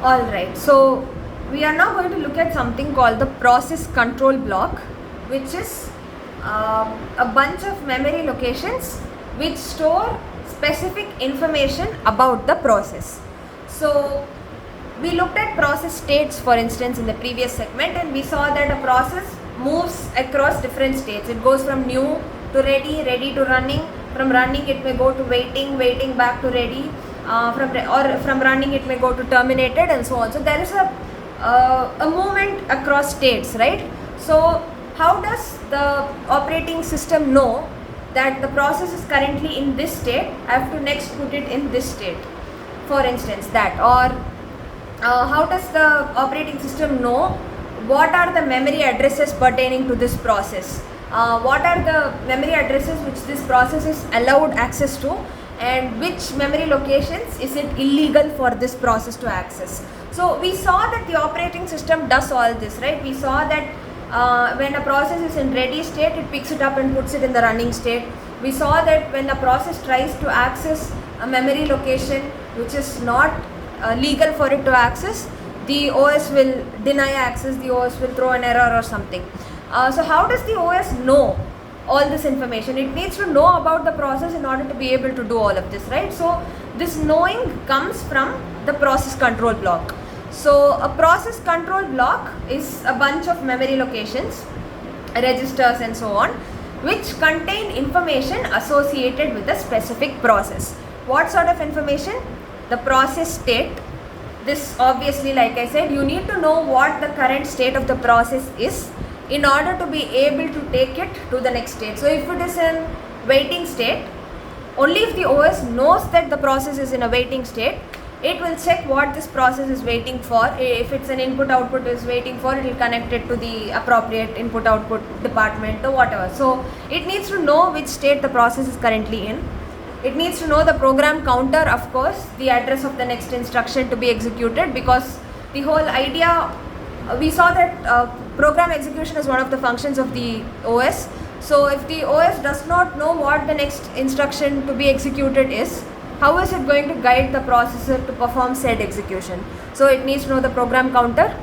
Alright, so we are now going to look at something called the process control block, which is a bunch of memory locations which store specific information about the process. So we looked at process states, for instance, in the previous segment, and we saw that a process moves across different states. It goes from new to ready, ready to running. From running it may go to waiting, waiting back to ready. From running it may go to terminated, and so on. So there is a movement across states, right? So how does the operating system know that the process is currently in this state? I have to next put it in this state, for instance, that. Or how does the operating system know what are the memory addresses pertaining to this process? What are the memory addresses which this process is allowed access to, and which memory locations is it illegal for this process to access? So we saw that the operating system does all this, right? We saw that when a process is in ready state, it picks it up and puts it in the running state. We saw that when the process tries to access a memory location which is not legal for it to access, the OS will deny access, the OS will throw an error or something. So how does the OS know all this information? It needs to know about the process in order to be able to do all of this, right? So this knowing comes from the process control block. So a process control block is a bunch of memory locations, registers and so on, which contain information associated with a specific process. What sort of information? The process state. This obviously, like I said, you need to know what the current state of the process is in order to be able to take it to the next state. So if it is in waiting state, only if the OS knows that the process is in a waiting state, it will check what this process is waiting for. If it's an input output is waiting for, it will connect it to the appropriate input output department or whatever. So it needs to know which state the process is currently in. It needs to know the program counter, of course, the address of the next instruction to be executed, because the whole idea, we saw that program execution is one of the functions of the OS. So if the OS does not know what the next instruction to be executed is, how is it going to guide the processor to perform said execution? So it needs to know the program counter.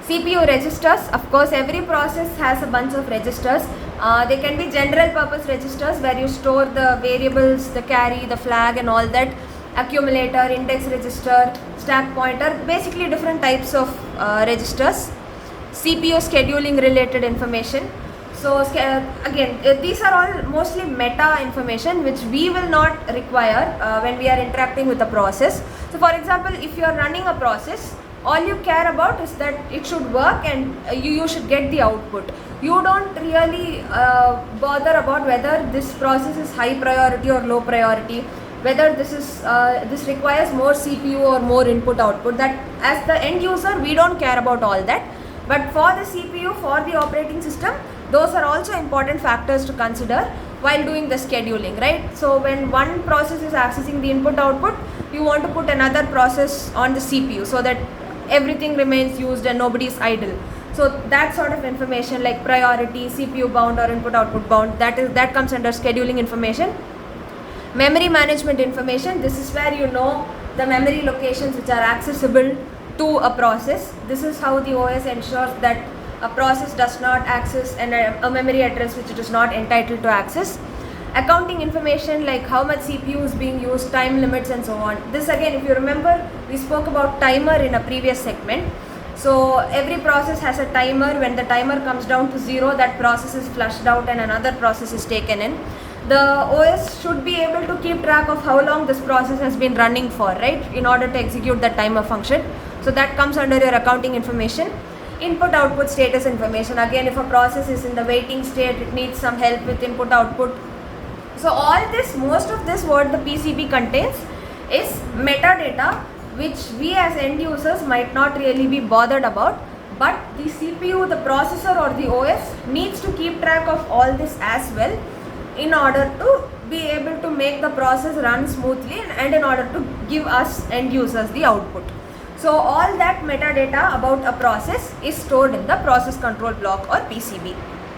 CPU registers, of course every process has a bunch of registers. They can be general purpose registers where you store the variables, the carry, the flag and all that, accumulator, index register, stack pointer, basically different types of registers. CPU scheduling related information. So again, these are all mostly meta information which we will not require when we are interacting with the process. So for example, if you are running a process, all you care about is that it should work and you should get the output. You don't really bother about whether this process is high priority or low priority, whether this requires more CPU or more input output. That as the end user, we don't care about all that. But for the CPU, for the operating system, those are also important factors to consider while doing the scheduling, right? So when one process is accessing the input output, you want to put another process on the CPU so that everything remains used and nobody is idle. So that sort of information like priority, CPU bound or input output bound, that comes under scheduling information. Memory management information, this is where you know the memory locations which are accessible to a process. This is how the OS ensures that a process does not access a memory address which it is not entitled to access. Accounting information like how much CPU is being used, time limits and so on. This again, if you remember, we spoke about timer in a previous segment. So every process has a timer. When the timer comes down to 0, that process is flushed out and another process is taken in. The OS should be able to keep track of how long this process has been running for, right, in order to execute the timer function. So that comes under your accounting information. Input output status information. Again, if a process is in the waiting state, it needs some help with input output. So all this, most of this what the PCB contains is metadata which we as end users might not really be bothered about, but the CPU, the processor or the OS needs to keep track of all this as well in order to be able to make the process run smoothly and in order to give us end users the output. So all that metadata about a process is stored in the process control block or PCB.